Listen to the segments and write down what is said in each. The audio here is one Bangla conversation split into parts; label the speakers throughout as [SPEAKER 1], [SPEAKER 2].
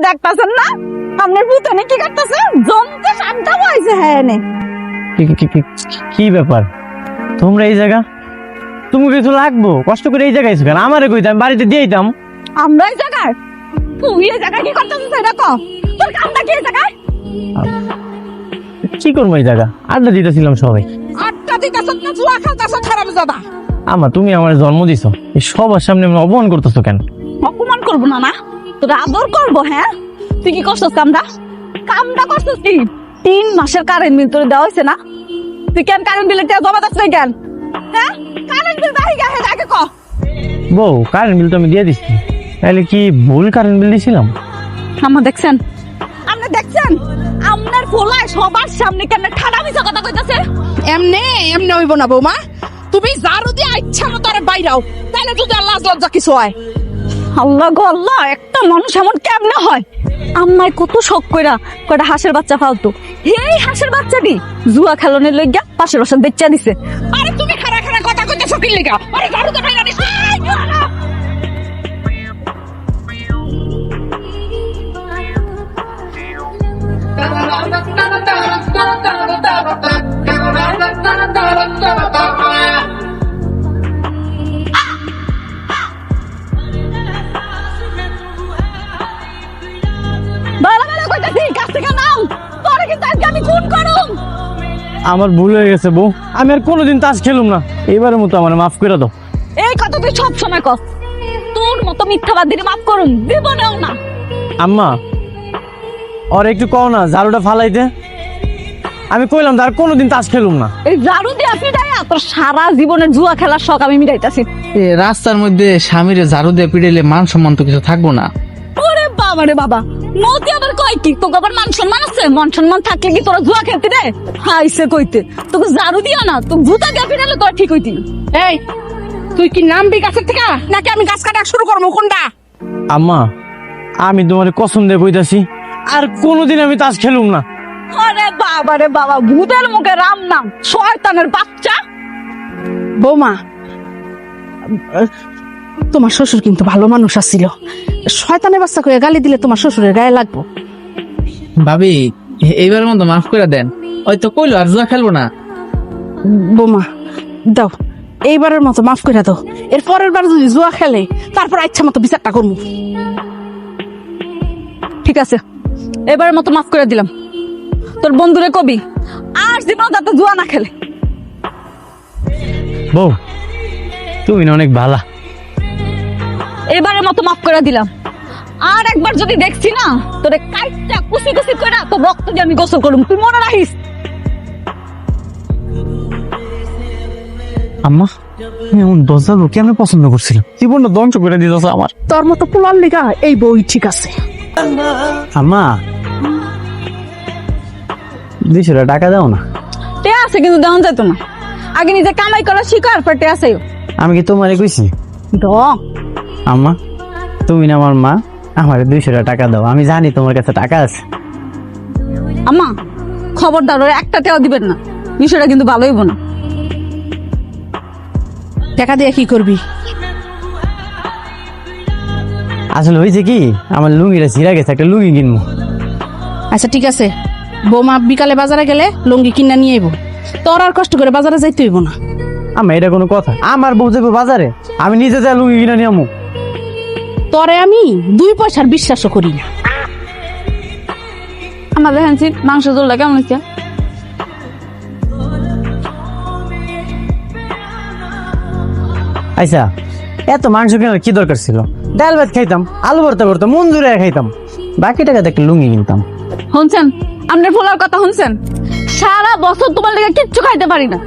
[SPEAKER 1] দেখতাছেন না আপনার পুতনি কি করতেছে? জমতে শান্তা বইছে। হ্যাঁ নে
[SPEAKER 2] কি ব্যাপার? তোমরা এই জায়গা, তুমি কিছু লাগবো কষ্ট করে এই জায়গায় কেন? আমারে কইতাম বাড়িতে দিয়ে দিতাম।
[SPEAKER 1] আমরা এই জায়গায়, তুই এই জায়গায় কি করতেছিস সেটা ক। তোর কামটা কি এই জায়গায়?
[SPEAKER 2] কি করবো এই জায়গা? আড্ডা দিতেছিলাম সবাই।
[SPEAKER 1] আটটা দিতেছ না জুয়া খেলতেছ হারামজাদা?
[SPEAKER 2] আমা তুমি আমার জন্ম দিছো, এই সবার সামনে আমি অপমান করতেছো কেন?
[SPEAKER 1] অপমান করবো না না, তোর আদর করবো। হ্যাঁ তুই কি করছিস কামটা? কামটা করছিস কি? 3 মাসের কারেন্ট বিল তোর দেওয়া হয়েছে না? তুই কেন কারেন্ট বিলের টাকা জমা দিস নাই কেন? হ্যাঁ কারেন্ট বিল দাহি গে আগে ক।
[SPEAKER 2] বউ, কারেন্ট বিল তো আমি দিয়ে দিচ্ছি, তাহলে কি ভুল কারেন্ট বিল দিয়েছিলাম?
[SPEAKER 1] আমার দেখছেন, আপনি দেখছেন আপনার ফোলায় সবার সামনে কেন ঠাডা মিছা কথা কইতাছে?
[SPEAKER 3] এমনে এমনে হইব না বৌমা, তুমি জারু দিয়ে ইচ্ছা মতো আরে বাইরাও, তাহলে যদি লাজ লজ্জা কিছু হয়।
[SPEAKER 1] আল্লাহ গো আল্লাহ, একটা মানুষ এমন কেমনে হয়? আম্মায় কত শখ কইরা কয়টা হাঁসের বাচ্চা ফালতু, এই হাঁসের বাচ্চাটি জুয়া খেলনের লইগা পাশের বাসার বেচা দিছে।
[SPEAKER 3] আরে তুমি খারা খারা কথা কইতেছো কি লাগা? আরে জারু তো বাইরা দিছ।
[SPEAKER 1] বালা বালা কইতাছি কাছ থেকে নাম, তোরে কিন্তু আজকে আমি খুন করুম।
[SPEAKER 2] আমার ভুল হয়ে গেছে বউ, আমি আর কোনোদিন তাস খেলুম না, এবারের মতো আমার মাফ করে দাও।
[SPEAKER 1] এই কথা তুই সব সময় কস, তোর মতো মিথ্যাবাদীরে মাফ করুম জীবনেও না।
[SPEAKER 2] আম্মা, ওর একটু কও না ঝাড়ুটা ফালাইতে। আমি কইলাম আর কোনোদিন তাস খেলুম না।
[SPEAKER 1] এই ঝাড়ু দিয়ে পিটাইয়া তোর সারা জীবনের জুয়া খেলার শখ আমি মিটাইতাছি।
[SPEAKER 4] এ রাস্তার মধ্যে স্বামীরে ঝাড়ু দিয়ে পিটাইলে মান সম্মান তো কিছু থাকবো না।
[SPEAKER 1] ওরে বাবা রে বাবা, মতি আবার কয় কি তোকে আবার মান সম্মান আছে? মান সম্মান থাকলে কি তোরা জুয়া খেলতি রে? হাইছে কইতে তোকে ঝাড়ু দিও না, তোকে জুতা দিয়ে পিটাইলে তোর ঠিক হইতি না।
[SPEAKER 3] এই তুই কি নামবি গাছের থেকে নাকি আমি গাছ কাটা শুরু করবো কোনটা?
[SPEAKER 2] আম্মা, আমি তোমার কসম দিয়ে কইতাছি আর কোনোদিন আমি তাস খেলুম না।
[SPEAKER 1] আরে বাবা রে বাবা, ভূতের মুখে রাম নাম, শয়তানের বাচ্চা।
[SPEAKER 3] বৌমা, তোমার শ্বশুর কিন্তু ভালো মানুষ আছিল, শয়তানের বাচ্চা কইয়া গালি দিলে তোমার শ্বশুরের গায়ে লাগবো।
[SPEAKER 4] ভাবি, এইবারের মতো মাফ করে দেন, ওই তো কইলো আর জুয়া খেলবো না।
[SPEAKER 3] বৌমা দাও, এইবারের মতো মাফ করে দাও, এর পরের বার যদি জুয়া খেলে তারপর ইচ্ছা মতো বিচারটা করবো।
[SPEAKER 1] ঠিক আছে, এবারের মতো মাফ করে দিলাম। তোর বন্ধুরে কবি আর জীবন যাতে জুয়া না খেলে।
[SPEAKER 2] বউ, তুমি না অনেক ভালা।
[SPEAKER 1] এবারের মতো মাফ করে দিলাম, আর একবার যদি দেখছি না তোরে কাইটা কুচি কুচি করে তোর রক্ত দিয়ে আমি গোসল করুম, তুই মনে রাখিস।
[SPEAKER 2] আম্মা, আমি এমন দরজা লোক কেন পছন্দ করছিলাম, জীবনটা ধ্বংস করে দিতেছ আমার।
[SPEAKER 3] তোর মতো পোলার লিগা এই বই ঠিক আছে।
[SPEAKER 2] আম্মা, 200 টাকা দাও না।
[SPEAKER 1] টে আছে কিন্তু দেওয়া যেত না, আগে নিজে কামাই করা শিকার পর টে আছে।
[SPEAKER 2] আমি কি তোমারে কইছি?
[SPEAKER 1] দ
[SPEAKER 2] আম্মা, তুমি না আমার মা, আমার 200 টাকা দাও, আমি জানি তোমার কাছে টাকা আছে।
[SPEAKER 1] আম্মা খবরদার ওরা একটা টেও দিবেন না, বিষয়টা কিন্তু ভালো হইব না।
[SPEAKER 3] টাকা দিয়ে কি করবি?
[SPEAKER 2] আসলে হয়েছে কি, আমার লুঙ্গিটা ছিঁড়া গেছে, একটা লুঙ্গি কিনবো।
[SPEAKER 3] আচ্ছা ঠিক আছে, বৌমা বিকালে বাজারে গেলে লুঙ্গি কিনা নিয়ে আইবো, তোর আর কষ্ট করে বাজারে যাইতে হইব না।
[SPEAKER 2] আমার এটা কোনো কথা? আমার বউ যাবো বাজারে, আমি নিজে যা লুঙ্গি কিনা নিয়ে আমু।
[SPEAKER 3] তরে আমি 2 পয়সার বিশ্বাসও করি না।
[SPEAKER 1] আমার দেখেন মাংস জোরটা কেমন হচ্ছে?
[SPEAKER 2] আচ্ছা, এত মাংস কেনার কি দরকার ছিল? ডাল ভাত খাইতাম, আলু ভর্তা করতাম, মন জুড়ে খাইতাম, বাকি টাকাতে একটা লুঙ্গি কিনতাম।
[SPEAKER 1] শুনছেন আপনার ফোলার কথা শুনছেন? সারা বছর তোমার লেগে কিচ্ছু খাইতে পারি না,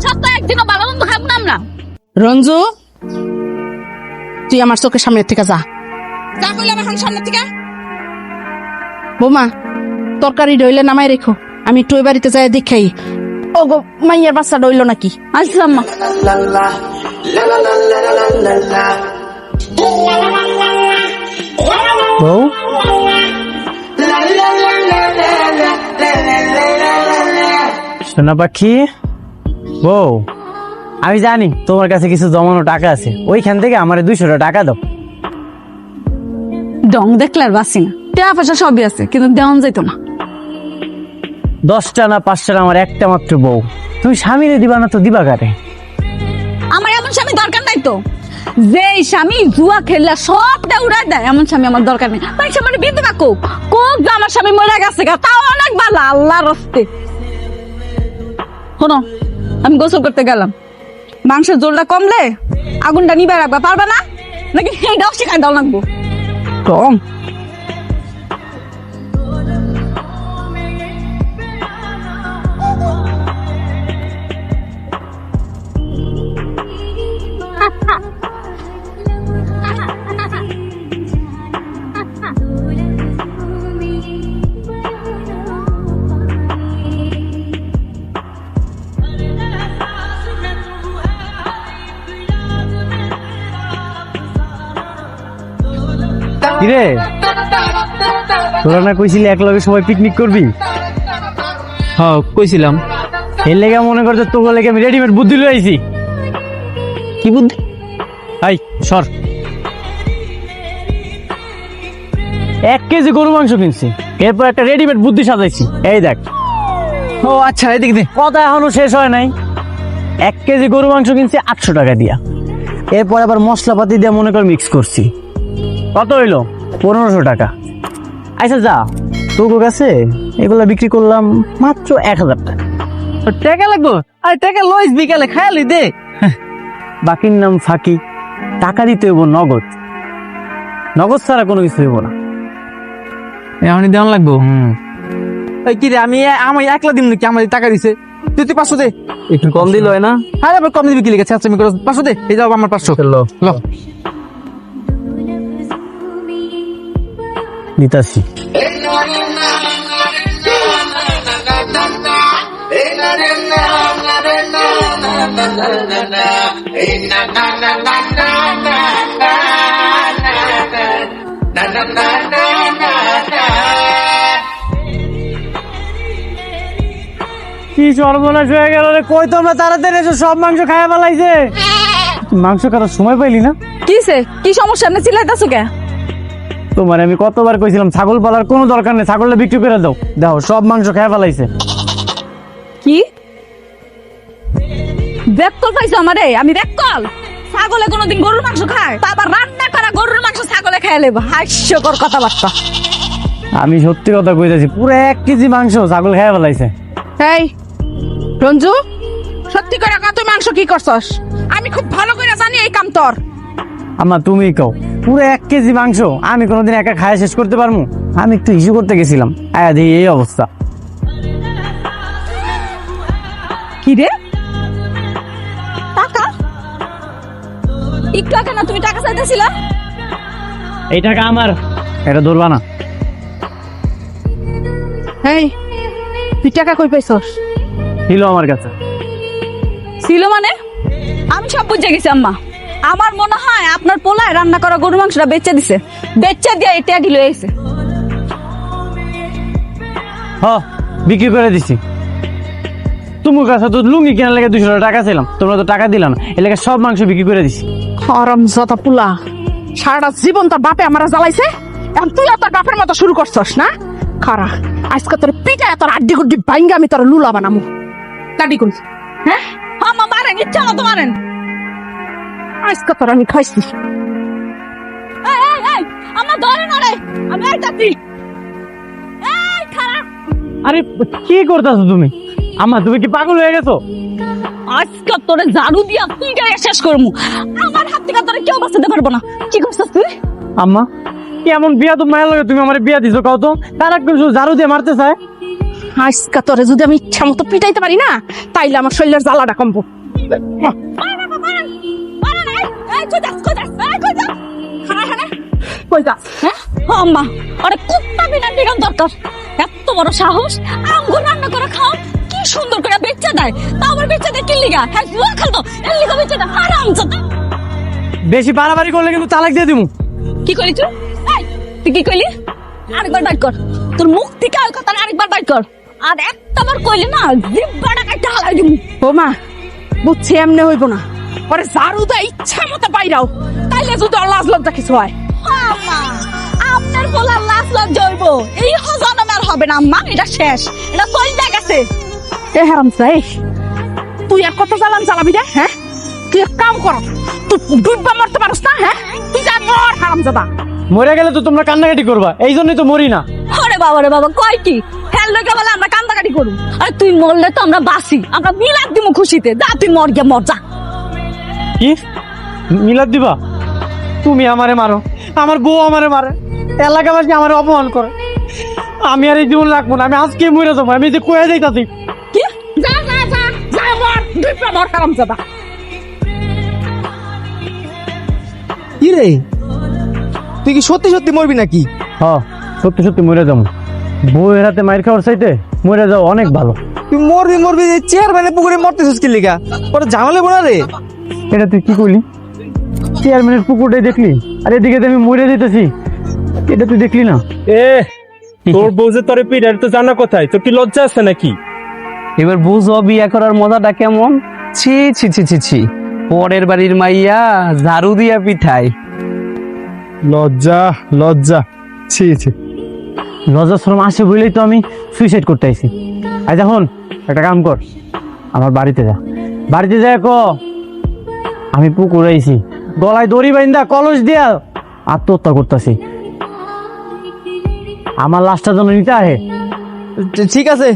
[SPEAKER 1] সপ্তাহে একদিনও ভালো মন্দ খাবো না আমরা।
[SPEAKER 3] রঞ্জু, তুই আমার চোখের সামনে থেকে যা, যা কইলাম এখন সামনে থেকে। বৌমা, তরকারি ডইলে নামাই রেখো, আমি একটু ওই বাড়িতে যাই দেখাই। ও গো, মাইয়ার বাচ্চা ডইল নাকি?
[SPEAKER 1] আচ্ছা আম্মা।
[SPEAKER 2] বউ, সোনা পাখি, বউ, আমি জানি তোমার কাছে কিছু জমানো টাকা আছে, ওইখান থেকে আমার 200 টাকা দাও।
[SPEAKER 1] ডং দেখলে আর বাসি না, টাকা পয়সা সবই আছে, কিন্তু দেওয়ান যাইতো না।
[SPEAKER 2] 10টা না 5টা না, আমার একটা মাত্র বউ, তুমি স্বামীরে দিবা না তো দিবা কারে?
[SPEAKER 1] আমার এমন স্বামী দরকার নাই তো, যে স্বামী জুয়া খেললে সবটা উড়ায় দেয়, এমন স্বামী আমার দরকার নেই। ভাই সে মানে বিধবা কোক কোক যে আমার স্বামী মরে গেছে গা, তাও অনেক ভালো আল্লাহর রস্তে। শোনো, আমি গোসল করতে গেলাম, মাংসের জোলটা কমলে আগুনটা নিবে রাখবা, পারবা না নাকি এইটাও শিখাই দাও লাগবো? কম
[SPEAKER 2] কিরে, তোরা না কইছিলি এক লগে সবাই পিকনিক করবি?
[SPEAKER 4] হ্যাঁ কইছিলাম।
[SPEAKER 2] এর লেগে মনে করছে তোর লেগে আমি রেডিমেড বুদ্ধি লই আইছি।
[SPEAKER 4] কি বুদ্ধি?
[SPEAKER 2] হাই সর, 1 কেজি গরু মাংস কিনছি, এরপর একটা রেডিমেড বুদ্ধি সাজাইছি, এই দেখ।
[SPEAKER 4] ও আচ্ছা, এদিকে দে।
[SPEAKER 2] কথা এখনো শেষ হয় নাই। 1 কেজি গরু মাংস কিনছি 800 টাকা দিয়া, এরপর আবার মশলাপাতি দিয়ে মনে কর মিক্স করছি। কত হইলো? 1500 টাকা। আচ্ছা যা, তোর কাছে এগুলা বিক্রি করলাম মাত্র 1000 টাকা।
[SPEAKER 4] তোর টাকা লাগবো? আরে টাকা লইস বিকালে খায়ালি দে।
[SPEAKER 2] বাকির নাম ফাঁকি, টাকা দিতে হইব নগদ, নগদ ছাড়া কোনো কিছু হইব না।
[SPEAKER 4] এমনি দেওয়ান লাগবো। ওই কি রে, আমি একলা দিম নাকি? আমার টাকা দিছে, তুই 500 দে।
[SPEAKER 2] একটু কম দিল হয় না?
[SPEAKER 4] আরে আবার কম দিবি কি লিখেছে? আচ্ছা আমি 500 দে, এই যাও আমার 500 ল।
[SPEAKER 2] নিতাছি। কি সর্বনাশ হয়ে গেল রে, কই তোমরা তাড়াতাড়ি এসো, সব মাংস খাইয়া ফেলাইছে। মাংস কাটার সময় পাইলি না?
[SPEAKER 1] কিসে কি সমস্যা, আপনি চিল্লাইতাছো কে?
[SPEAKER 2] তোমার আমি কতবার কইছিলাম ছাগল পালার কোনো দরকার নেই, ছাগলটা বিক্রি করে দাও। দেখো সব মাংস খাইয়া ফেলাইছে।
[SPEAKER 1] কি বেকল পাইছো আমারে? আমি বেকল? ছাগলে কোনোদিন গরুর মাংস খায়? তা আবার রান্না করা গরুর মাংস ছাগলে খেয়ে নেবো? হাস্যকর কথাবার্তা।
[SPEAKER 2] আমি সত্যি কথা কইতাছি, পুরো 1 কেজি মাংস ছাগল খাইয়া ফেলাইছে।
[SPEAKER 3] এই রঞ্জু, সত্যি করে কত মাংস কি করছস? আমি খুব ভালো করে জানি এই কাম তোর।
[SPEAKER 2] আম্মা তুমি কও, পুরো 1 কেজি মাংস আমি কোনোদিন একা খায়া শেষ করতে পারবো? আমি একটু ইস্যু করতে গেছিলাম, আয়া দেখি এই অবস্থা।
[SPEAKER 1] কি রে, টাকা? একটু আগে না তুমি টাকা চাইতেছিলা?
[SPEAKER 2] এই টাকা আমার, এটা ধরবা না।
[SPEAKER 3] এই তুই টাকা কই পাইছস?
[SPEAKER 2] ছিল আমার কাছে।
[SPEAKER 1] ছিল মানে? আমি সব বুঝে গেছি আম্মা। আমার মনে হয় আপনার পোলায় রান্না করা গরু মাংসটা বেচে দিছে, বেচে দিয়ে এটা দিল এসে।
[SPEAKER 2] হ, বিক্রি করে দিছি। তোমার কাছে তো লুঙ্গি কেনার লেগে 200 টাকা ছিলাম, তোমরা তো টাকা দিলা না, এর লেগে সব মাংস বিক্রি করে দিছি।
[SPEAKER 3] হারামজাদা পুলা, সারাটা জীবন তোর বাপে আমারা জ্বালাইছে, এখন তুই আর তোর বাপের মতো শুরু করছস না? খারা, আজকে তোর পিঠা তোর আড্ডি গুড্ডি ভাঙ্গা আমি তোর লুলা বানামু। লাডি করি হ্যাঁ?
[SPEAKER 1] আম্মা মারেন, ইচ্ছা মতো মারেন।
[SPEAKER 3] আজকে তোর আমি খাইছি।
[SPEAKER 1] আমার ধরে না রে, আমি আইতাছি। এই খারাপ,
[SPEAKER 2] আরে কি করতেছো তুমি? আম্মা তুমি কি পাগল হয়ে গেছো?
[SPEAKER 1] আজকে তোরে ঝাড়ু দিয়া পিটাই শেষ করমু। আমার হাত থেকে তোরে কেউ বাঁচাতে পারবো না। কি করছিস তুই?
[SPEAKER 2] আম্মা কি এমন বিয়া তো মায়ের লগে তুমি আমার বিয়া দিছো, কও তো? তারা কিছু ঝাড়ু দিয়ে মারতে চায়।
[SPEAKER 3] আজকে তোরে যদি আমি ইচ্ছা মতো পিটাইতে পারি না, তাইলে আমার শরীরের জ্বালাটা কমবো। কই যাস?
[SPEAKER 1] হ্যাঁ আম্মা, আরে কুত্তা বিনা দিগান দরকার। এত বড় সাহস, আঙ্গুর রান্না করে খাও, কি সুন্দর করে বেচে দেয়। তা আবার বেচে দেয় কি লিগা? হ্যাঁ জুয়া খেলতো, এর লিগা বেচে দেয়। হারামজাদা।
[SPEAKER 2] বেশি বাড়াবাড়ি করলে কিন্তু তালাক দিয়ে দিমু।
[SPEAKER 1] কি কইলি তুই? এই, তুই কি কইলি? আরেকবার বাইট কর, তোর মুখ থেকে ওই কথা আরেকবার বাইট কর। আর একটাবার কইলি না, জিব্বাটা কাটতে হালাই দিমু।
[SPEAKER 3] ও মা, বুঝছি এমনি হইব না, পরে ঝাড়ু দা ইচ্ছা মতো বাইরাও, তাইলে যদি লাজ লজ্জা কিছু হয়।
[SPEAKER 1] আম্মা, আপনার পোলার লাশ লজ্জা হইব এই জন্মে আর হবে না আম্মা, এটা শেষ, এটা চলে গেছে।
[SPEAKER 3] এ হারাম যাই, তুই আর কত চালান চালাবি রে? হ্যাঁ, তুই এক কাম কর, তুই ডুববা মরতে পারস না? হ্যাঁ, তুই যা মর হারাম যাবা।
[SPEAKER 2] মরে গেলে তো তোমরা কান্নাকাটি করবা, এই জন্যই তো মরি না।
[SPEAKER 1] ওরে বাবা রে বাবা, কয় কি ফেল লোকে বলে আমরা কান্দাকাটি করু? আরে তুই মরলে তো আমরা বাসি, আমরা মিলাদ দিমু খুশিতে। যা তুই মর গিয়া মর যা।
[SPEAKER 2] কি মিলাদ দিবা? তুমি আমারে মারো, আমার বউ আমারে মারে, এলাকাবাসী আমারে অপমান করে, আমি আর এই জীবন রাখবো না, আমি আজকে মরে যাবো। আমি যে কয়ে যাইতাছি।
[SPEAKER 1] কি
[SPEAKER 3] যা যা যা যা মর, ডুববা মর হারাম যাবা।
[SPEAKER 4] কি রে, তুই কি সত্যি সত্যি মরবি নাকি?
[SPEAKER 2] হ, সত্যি সত্যি মরে যাবো। বউয়ের হাতে মাইর খাওয়ার চাইতে মরে যাও অনেক ভালো।
[SPEAKER 4] তুই মরবি মরবি, চেয়ারম্যানের পুকুরে মরতেছিস কি লিগা? ওরা ঝামেলা বোনা রে।
[SPEAKER 2] এটা তুই কি করলি? চেয়ারম্যানের পুকুরটাই দেখলি, আর এদিকে তো আমি মরে যেতেছি, এটা তুই দেখলি না?
[SPEAKER 5] এ তোর বউ যে তোর পিড়ার তো জানা কোথায়, তোর কি লজ্জা আছে নাকি?
[SPEAKER 6] এবার বুঝো বিয়ে করার মজাটা কেমন। ছি ছি ছি ছি ছি, পরের বাড়ির মাইয়া ঝাড়ু দিয়া পিঠায়।
[SPEAKER 5] লজ্জা লজ্জা, ছি ছি।
[SPEAKER 2] লজ্জা শরম আসে বলেই তো আমি সুইসাইড করতে আইছি। আজ এখন একটা কাম কর, আমার বাড়িতে যা, বাড়িতে যা ক আমি পুকুর আইছি, গলায় দড়ি বাইন্দা কলস দিয়া আত্মহত্যা করতেছি, আমার লাশটা যেন নিতে আহে।
[SPEAKER 4] ঠিক আছে,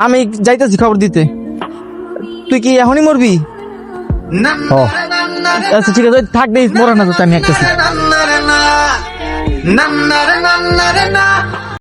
[SPEAKER 4] আমি যাইতেছি খবর দিতে। তুই কি এখনই মরবি?
[SPEAKER 2] ও
[SPEAKER 4] আচ্ছা ঠিক আছে, থাক দেই, মরে না তো, আমি একটা